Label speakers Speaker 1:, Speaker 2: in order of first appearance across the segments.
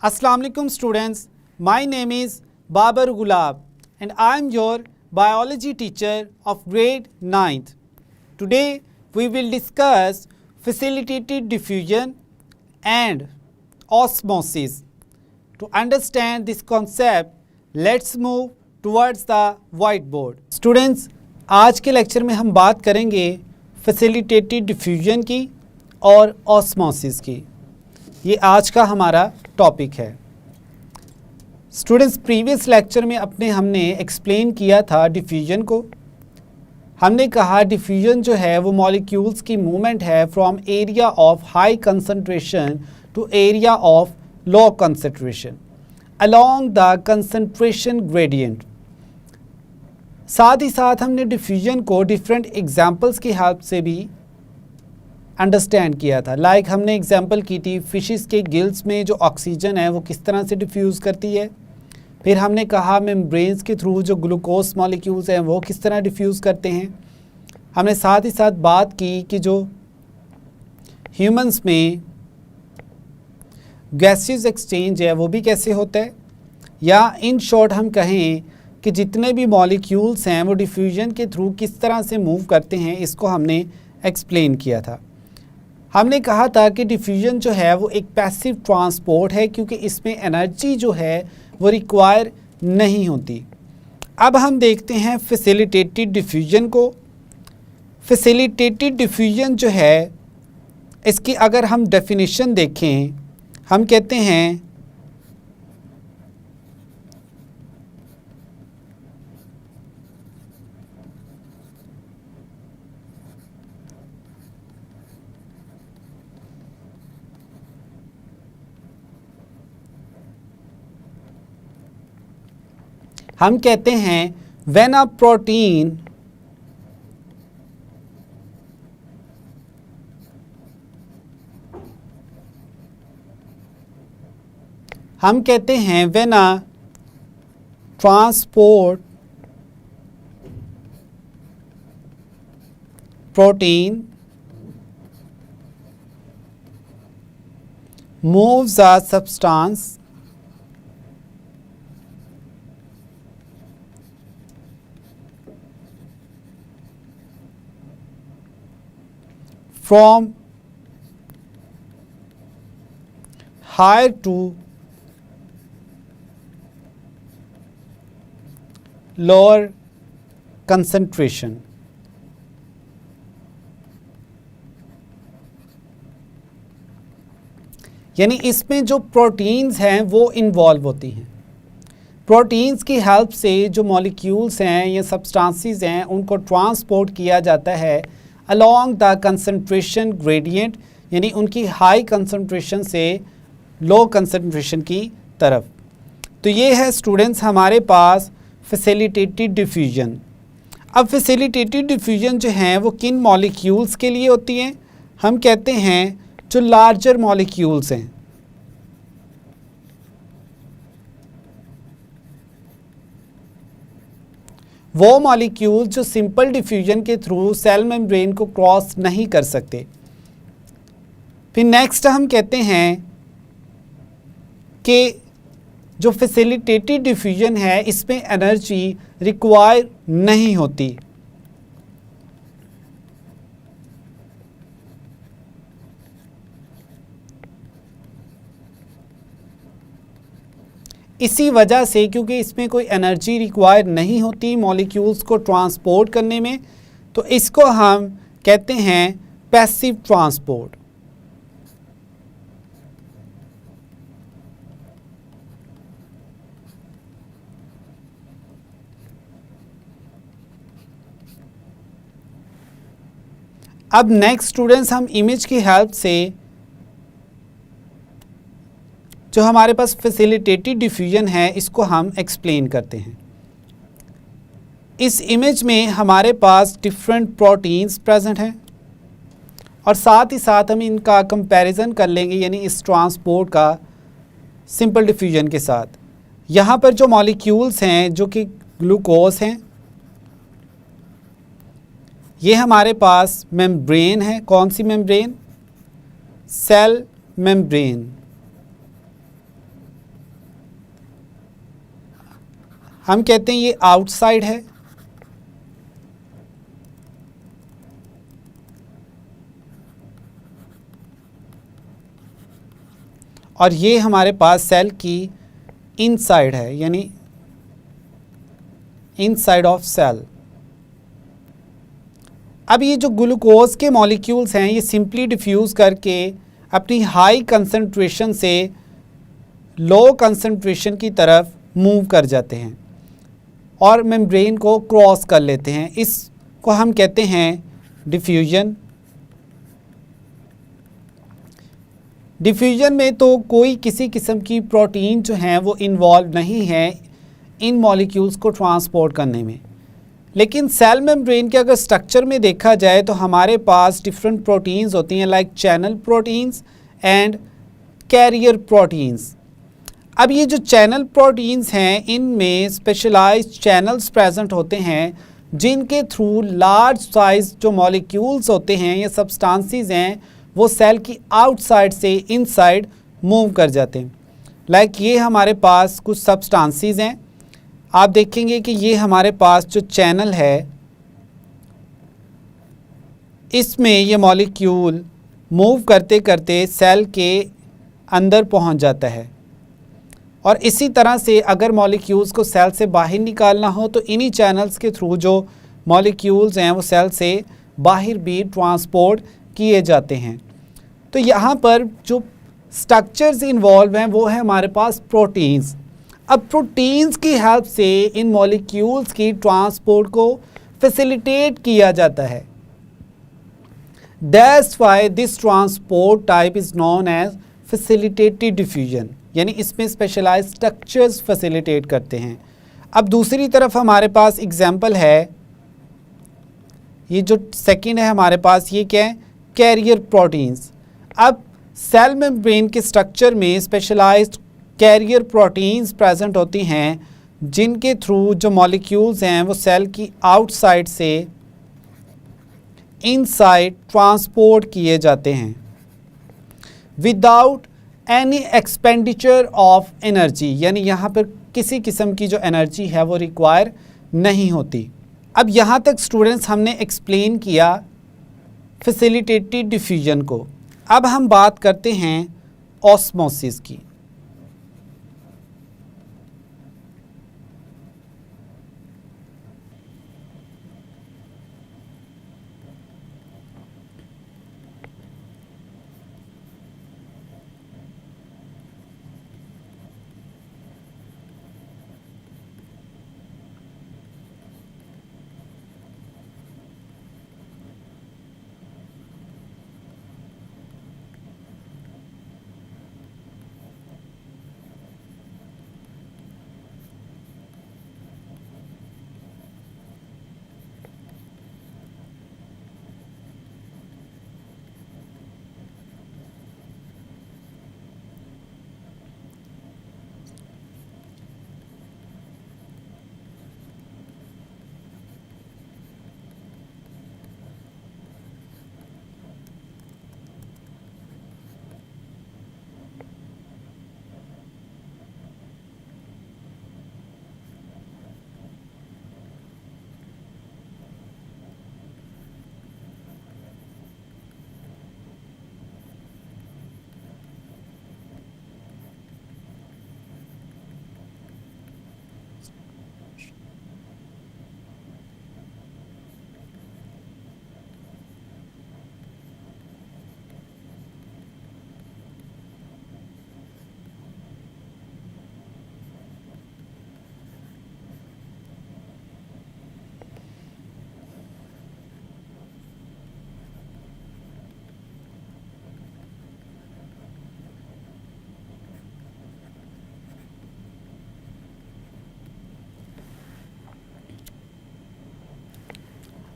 Speaker 1: Assalamu alaikum students, my name is Babar Gulab and I am your biology teacher of grade 9th. Today we will discuss facilitated diffusion and osmosis. To understand this concept, let's move towards the whiteboard. Students, आज के lecture में हम बात करेंगे facilitated diffusion की और osmosis की। ये आज का हमारा टॉपिक है। स्टूडेंट्स, प्रीवियस लेक्चर में हमने एक्सप्लेन किया था डिफ्यूजन को। हमने कहा डिफ्यूजन जो है वो मॉलिक्यूल्स की मूवमेंट है from area of high concentration to area of low concentration along the concentration gradient. साथ ही साथ हमने डिफ्यूजन को डिफरेंट एग्जांपल्स की हेल्प से भी अंडरस्टैंड किया था। लाइक हमने एग्जांपल की थी फिशेस के गिल्स में जो ऑक्सीजन है वो किस तरह से डिफ्यूज़ करती है। फिर हमने कहा मेम्ब्रेन्स के थ्रू जो ग्लूकोज मॉलिक्यूल्स हैं वो किस तरह डिफ्यूज़ करते हैं। हमने साथ ही साथ बात की कि जो ह्यूमंस में गैसेस एक्सचेंज है वो भी कैसे होता है, या इन शॉर्ट हम कहें कि जितने भी मॉलिक्यूल्स हैं वो डिफ्यूजन के थ्रू किस तरह से मूव करते हैं, इसको हमने एक्सप्लेन किया था। हमने कहा था कि डिफ्यूजन जो है वो एक पैसिव ट्रांसपोर्ट है क्योंकि इसमें एनर्जी जो है वो रिक्वायर नहीं होती। अब हम देखते हैं फैसिलिटेटेड डिफ्यूजन को। फैसिलिटेटेड डिफ्यूजन जो है इसकी अगर हम डेफिनेशन देखें, हम कहते हैं when a protein when a transport protein moves a substance from higher to lower concentration। यानी इसमें जो प्रोटीन्स हैं वो इन्वॉल्व होती हैं। प्रोटीन्स की हेल्प से जो मॉलिक्यूल्स हैं या सब्सटेंसेस हैं उनको ट्रांसपोर्ट किया जाता है अलोंग द कंसंट्रेशन ग्रेडियंट, यानी उनकी हाई कंसंट्रेशन से लो कंसंट्रेशन की तरफ। तो ये है स्टूडेंट्स हमारे पास फैसिलिटेटेड डिफ्यूजन। अब फैसिलिटेटेड डिफ्यूजन जो हैं वो किन मॉलिक्यूल्स के लिए होती हैं? हम कहते हैं जो लार्जर मॉलिक्यूल्स हैं। वो मॉलिक्यूल जो सिंपल डिफ्यूजन के थ्रू सेल मेम्ब्रेन को क्रॉस नहीं कर सकते। फिर नेक्स्ट हम कहते हैं कि जो फैसिलिटेटेड डिफ्यूजन है इसमें एनर्जी रिक्वायर नहीं होती। इसी वजह से क्योंकि इसमें कोई एनर्जी रिक्वायर नहीं होती मॉलिक्यूल्स को ट्रांसपोर्ट करने में, तो इसको हम कहते हैं पैसिव ट्रांसपोर्ट। अब नेक्स्ट स्टूडेंट्स हम इमेज की हेल्प से जो हमारे पास फैसिलिटेटेड डिफ्यूजन है इसको हम एक्सप्लेन करते हैं। इस इमेज में हमारे पास डिफरेंट प्रोटीन्स प्रेजेंट हैं और साथ ही साथ हम इनका कंपैरिजन कर लेंगे, यानी इस ट्रांसपोर्ट का सिंपल डिफ्यूजन के साथ। यहाँ पर जो मॉलिक्यूल्स हैं जो कि ग्लूकोज हैं, ये हमारे पास मेम्ब्रेन है। कौन सी मेम्ब्रेन? Cell membrane. हम कहते हैं ये आउटसाइड है, और ये हमारे पास सेल की इनसाइड है, यानी इनसाइड ऑफ सेल। अब ये जो ग्लूकोज के मॉलिक्यूल्स हैं ये सिंपली डिफ्यूज़ करके अपनी हाई कंसंट्रेशन से लो कंसंट्रेशन की तरफ मूव कर जाते हैं और मेम्ब्रेन को क्रॉस कर लेते हैं। इसको हम कहते हैं डिफ्यूजन। डिफ्यूजन में तो कोई किसी किस्म की प्रोटीन जो हैं वो इन्वॉल्व नहीं है इन मॉलिक्यूल्स को ट्रांसपोर्ट करने में। लेकिन सेल मेम्ब्रेन के अगर स्ट्रक्चर में देखा जाए तो हमारे पास डिफरेंट प्रोटीन्स होती हैं, like channel proteins and carrier proteins. अब ये जो चैनल प्रोटीन्स हैं इनमें स्पेशलाइज्ड चैनल्स प्रेजेंट होते हैं जिनके थ्रू लार्ज साइज जो मॉलिक्यूल्स होते हैं या सब्सटेंसेस हैं वो सेल की आउटसाइड से इनसाइड मूव कर जाते हैं। लाइक ये हमारे पास कुछ सब्सटेंसेस हैं, आप देखेंगे कि ये हमारे पास जो चैनल है इसमें ये मॉलिक्यूल मूव करते करते सेल के अंदर पहुंच जाता है। और इसी तरह से अगर मॉलिक्यूल्स को सेल से बाहर निकालना हो तो इन्हीं चैनल्स के थ्रू जो मॉलिक्यूल्स हैं वो सेल से बाहर भी ट्रांसपोर्ट किए जाते हैं। तो यहाँ पर जो स्ट्रक्चर्स इन्वॉल्व हैं वो है हमारे पास प्रोटीन्स। अब प्रोटीन्स की हेल्प से इन मॉलिक्यूल्स की ट्रांसपोर्ट को फैसिलिटेट किया जाता है। That's why this transport type is known as facilitated diffusion, यानी इसमें स्पेशलाइज्ड स्ट्रक्चर्स फैसिलिटेट करते हैं। अब दूसरी तरफ हमारे पास एग्जाम्पल है, ये जो सेकंड है हमारे पास, ये क्या है, कैरियर प्रोटीन्स। अब सेल मेम्ब्रेन के स्ट्रक्चर में स्पेशलाइज्ड कैरियर प्रोटीन्स प्रेजेंट होती हैं जिनके थ्रू जो मॉलिक्यूल्स हैं वो सेल की आउटसाइड से इनसाइड ट्रांसपोर्ट किए जाते हैं without any expenditure of energy, यानी यहाँ पर किसी किस्म की जो एनर्जी है वो रिक्वायर नहीं होती। अब यहाँ तक स्टूडेंट्स हमने एक्सप्लेन किया फैसिलिटेटेड डिफ्यूजन को। अब हम बात करते हैं ऑस्मोसिस की।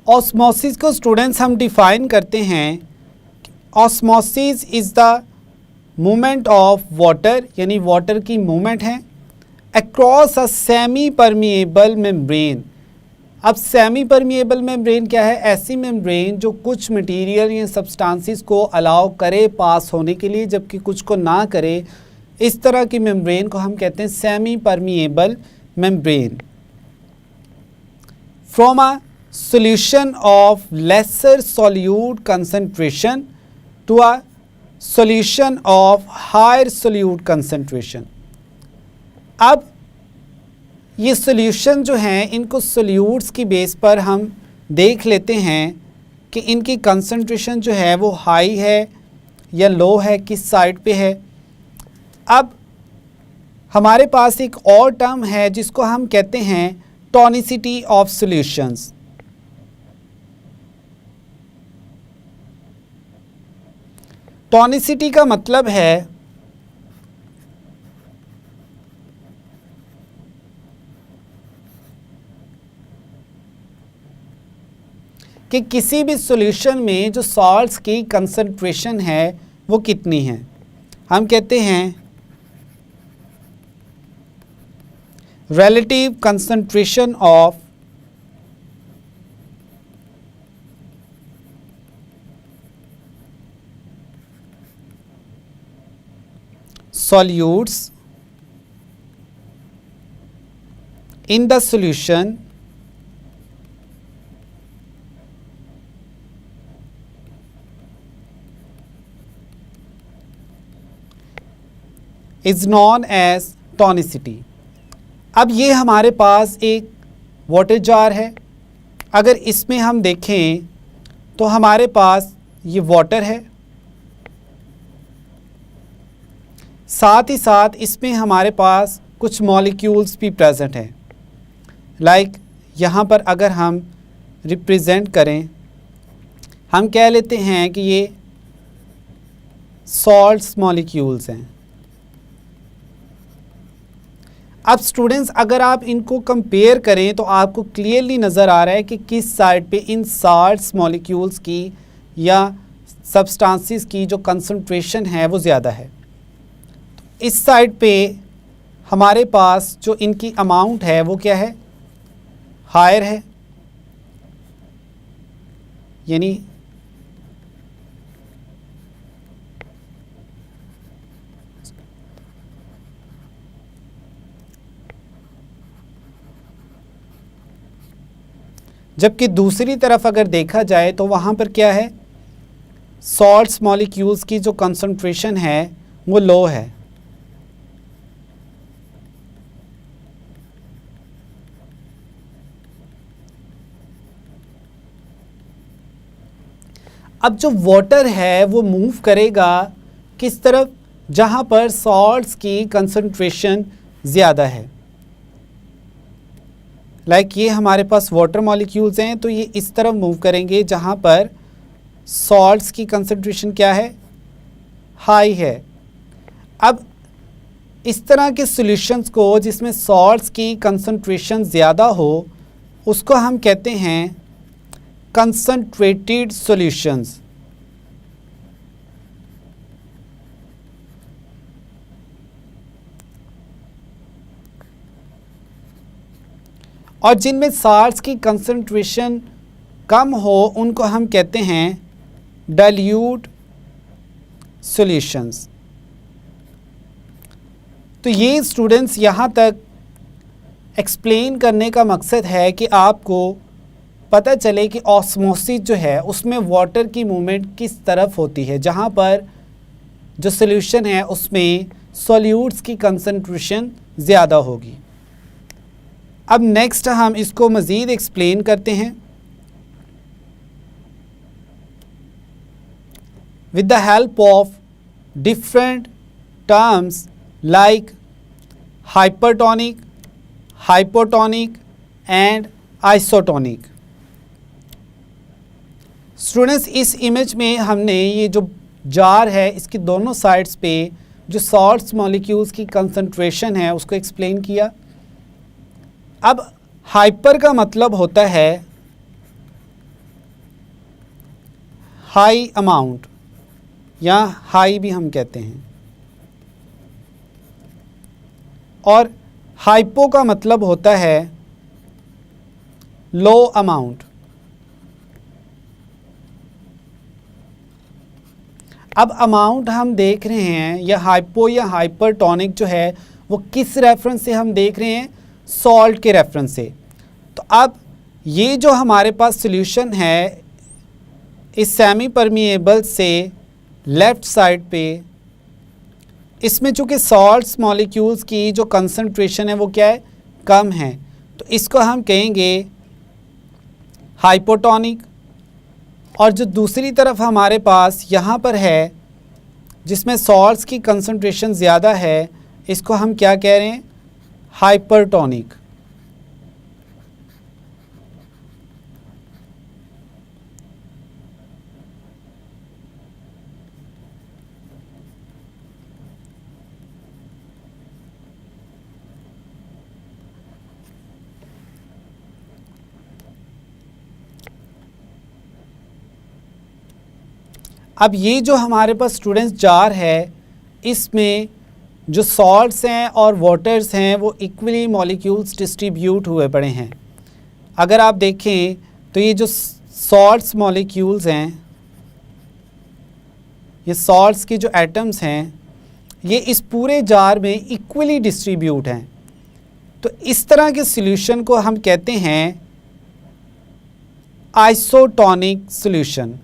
Speaker 1: ऑस्मोसिस को स्टूडेंट्स हम डिफाइन करते हैं, osmosis is the movement of water, यानी वाटर की मूवमेंट है across a semi permeable membrane. अब सेमी परमिएबल मेम्ब्रेन क्या है, ऐसी मेम्ब्रेन जो कुछ मटेरियल या सब्सटेंसेस को अलाउ करे पास होने के लिए जबकि कुछ को ना करे। इस तरह की मेम्ब्रेन को हम कहते हैं semi permeable membrane. from a solution of lesser solute concentration to a solution of higher solute concentration. अब ये सॉल्यूशन जो हैं इनको सोल्यूट्स की बेस पर हम देख लेते हैं कि इनकी कंसंट्रेशन जो है वो हाई है या लो है, किस साइड पे है. अब हमारे पास एक और टर्म है जिसको हम कहते हैं टॉनिसिटी ऑफ सॉल्यूशंस. टॉनिसिटी का मतलब है कि किसी भी सॉल्यूशन में जो सॉल्ट्स की कंसंट्रेशन है वो कितनी है. हम कहते हैं relative concentration of solutes in the solution is known as tonicity. अब ये हमारे पास एक वाटर जार है. अगर इसमें हम देखें तो हमारे पास ये वाटर है, साथ ही साथ इसमें हमारे पास कुछ मॉलिक्यूल्स भी प्रेजेंट हैं. लाइक यहाँ पर अगर हम रिप्रेजेंट करें, हम कह लेते हैं कि ये सॉल्ट्स मॉलिक्यूल्स हैं. अब स्टूडेंट्स अगर आप इनको कंपेयर करें तो आपको क्लियरली नज़र आ रहा है कि किस साइड पे इन सॉल्ट्स मॉलिक्यूल्स की या सब्सटेंसेस की जो कंसंट्रेशन है वो ज़्यादा है. तो इस साइड पे हमारे पास जो इनकी अमाउंट है वो क्या है, हायर है. यानी जबकि दूसरी तरफ अगर देखा जाए तो वहाँ पर क्या है, सॉल्ट्स मॉलिक्यूल्स की जो कंसंट्रेशन है वो लो है. अब जो वाटर है वो मूव करेगा किस तरफ, जहाँ पर सॉल्ट्स की कंसंट्रेशन ज़्यादा है. लाइक ये हमारे पास वाटर मॉलिक्यूल्स हैं तो ये इस तरफ मूव करेंगे जहाँ पर सॉल्ट्स की कंसंट्रेशन क्या है, हाई है. अब इस तरह के सॉल्यूशंस को जिसमें सॉल्ट्स की कंसंट्रेशन ज़्यादा हो उसको हम कहते हैं कंसंट्रेटेड सॉल्यूशंस. और जिनमें सॉल्ट्स की कंसंट्रेशन कम हो उनको हम कहते हैं डाइल्यूट सॉल्यूशंस. तो ये स्टूडेंट्स यहाँ तक एक्सप्लेन करने का मकसद है कि आपको पता चले कि ऑस्मोसिस जो है उसमें वाटर की मूवमेंट किस तरफ होती है, जहाँ पर जो सॉल्यूशन है उसमें सॉल्यूट्स की कंसंट्रेशन ज़्यादा होगी. अब नेक्स्ट हम इसको मज़ीद एक्सप्लेन करते हैं. With the help of different terms like hypertonic, hypotonic and isotonic. Students इस इमेज में हमने ये जो जार है इसकी दोनों साइड्स पे जो सॉल्ट्स मॉलिक्यूल्स की कंसंट्रेशन है उसको एक्सप्लेन किया. अब हाइपर का मतलब होता है हाई अमाउंट या हाई भी हम कहते हैं, और हाइपो का मतलब होता है लो अमाउंट. अब अमाउंट हम देख रहे हैं या हाइपो या हाइपरटोनिक जो है वो किस रेफरेंस से हम देख रहे हैं, सॉल्ट के रेफरेंस से. तो अब ये जो हमारे पास सॉल्यूशन है इस सेमी परमिएबल से लेफ़्ट साइड पे, इसमें चूँकि सॉल्ट्स मॉलिक्यूल्स की जो कंसंट्रेशन है वो क्या है, कम है, तो इसको हम कहेंगे हाइपोटोनिक। और जो दूसरी तरफ हमारे पास यहाँ पर है जिसमें सॉल्ट्स की कंसंट्रेशन ज़्यादा है, इसको हम क्या कह रहे हैं, हाइपरटोनिक। अब ये जो हमारे पास स्टूडेंट्स जार है, इसमें जो सॉल्ट्स हैं और वाटर्स हैं वो इक्वली मॉलिक्यूल्स डिस्ट्रीब्यूट हुए पड़े हैं। अगर आप देखें तो ये जो सॉल्ट्स मॉलिक्यूल्स हैं, ये सॉल्ट्स के जो एटम्स हैं, ये इस पूरे जार में इक्वली डिस्ट्रीब्यूट हैं। तो इस तरह के सॉल्यूशन को हम कहते हैं आइसोटोनिक सॉल्यूशन।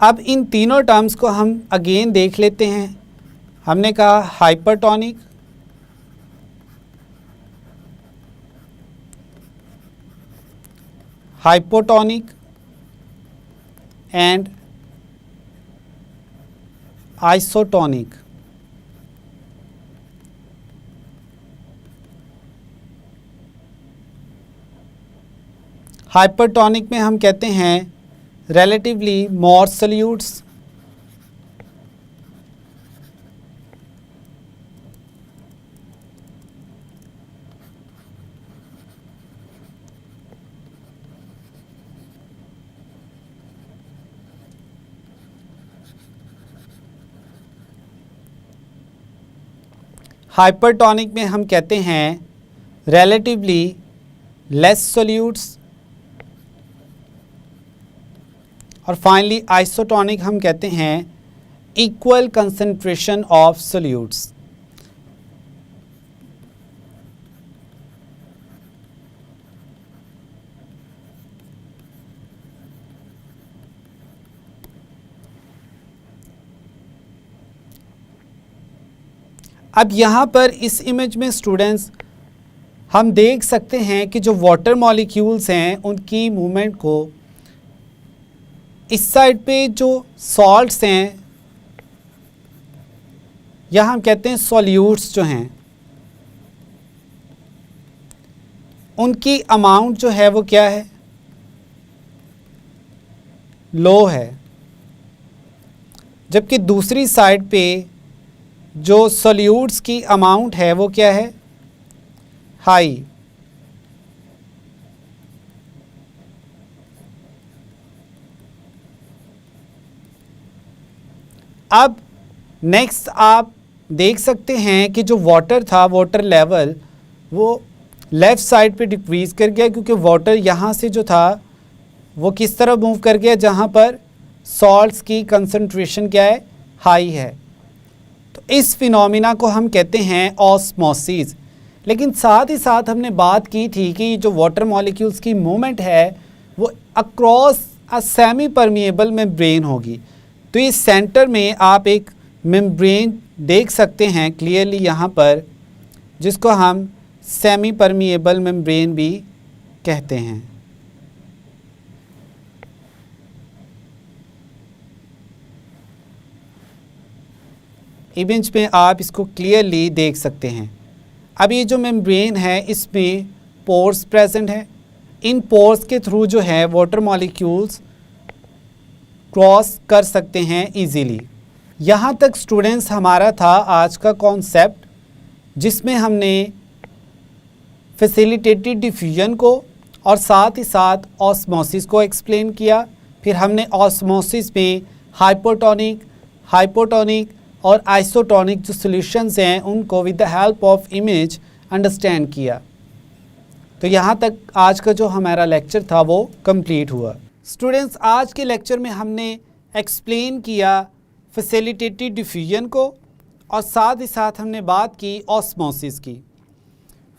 Speaker 1: अब इन तीनों टर्म्स को हम अगेन देख लेते हैं। हमने कहा hypertonic, hypotonic and isotonic. Hypertonic में हम कहते हैं relatively more solutes, हाइपरटोनिक में हम कहते हैं relatively less solutes, और फाइनली आइसोटोनिक हम कहते हैं इक्वल कंसंट्रेशन ऑफ सोल्यूट्स। अब यहाँ पर इस इमेज में स्टूडेंट्स हम देख सकते हैं कि जो वाटर मॉलिक्यूल्स हैं उनकी मूवमेंट को इस साइड पे जो सॉल्ट्स हैं या हम कहते हैं सॉल्यूट्स जो हैं उनकी अमाउंट जो है वो क्या है, लो है, जबकि दूसरी साइड पे जो सॉल्यूट्स की अमाउंट है वो क्या है, हाई। अब नेक्स्ट आप देख सकते हैं कि जो वाटर था, वाटर लेवल वो लेफ़्ट साइड पे डिक्रीज़ कर गया, क्योंकि वाटर यहाँ से जो था वो किस तरह मूव कर गया, जहाँ पर सॉल्ट्स की कंसंट्रेशन क्या है, हाई है। तो इस फिनोमिना को हम कहते हैं ऑस्मोसिस। लेकिन साथ ही साथ हमने बात की थी कि जो वाटर मॉलिक्यूल्स की मूवमेंट है वो across a semi permeable membrane होगी। तो इस सेंटर में आप एक मेम्ब्रेन देख सकते हैं क्लियरली यहाँ पर, जिसको हम सेमी परमिएबल मेम्ब्रेन भी कहते हैं। इमेज में आप इसको क्लियरली देख सकते हैं। अब ये जो मेम्ब्रेन है इसमें पोर्स प्रेजेंट है। इन पोर्स के थ्रू जो है वाटर मॉलिक्यूल्स क्रॉस कर सकते हैं इजीली। यहाँ तक स्टूडेंट्स हमारा था आज का कॉन्सेप्ट, जिसमें हमने फैसिलिटेटेड डिफ्यूजन को और साथ ही साथ ऑस्मोसिस को एक्सप्लेन किया। फिर हमने ऑस्मोसिस में हाइपोटोनिक और आइसोटोनिक जो सॉल्यूशंस हैं उनको with the help of image understand किया। तो यहाँ तक आज का जो हमारा लेक्चर था वो कंप्लीट हुआ। स्टूडेंट्स, आज के लेक्चर में हमने एक्सप्लेन किया फैसिलिटेटेड डिफ्यूजन को और साथ ही साथ हमने बात की ऑस्मोसिस की।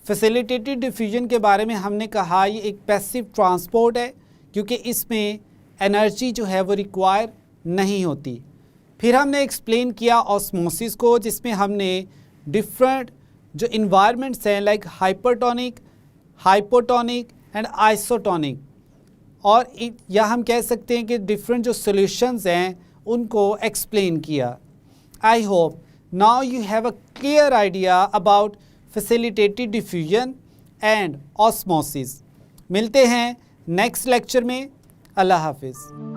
Speaker 1: फैसिलिटेटेड डिफ्यूजन के बारे में हमने कहा ये एक पैसिव ट्रांसपोर्ट है क्योंकि इसमें एनर्जी जो है वो रिक्वायर नहीं होती। फिर हमने एक्सप्लेन किया ऑस्मोसिस को, जिसमें हमने डिफरेंट जो इन्वायरमेंट्स हैं like hypertonic, hypotonic and isotonic, और या हम कह सकते हैं कि डिफरेंट जो सॉल्यूशंस हैं उनको एक्सप्लेन किया। I hope now you have a clear idea about facilitated diffusion and osmosis. मिलते हैं नेक्स्ट लेक्चर में। अल्लाह हाफिज़।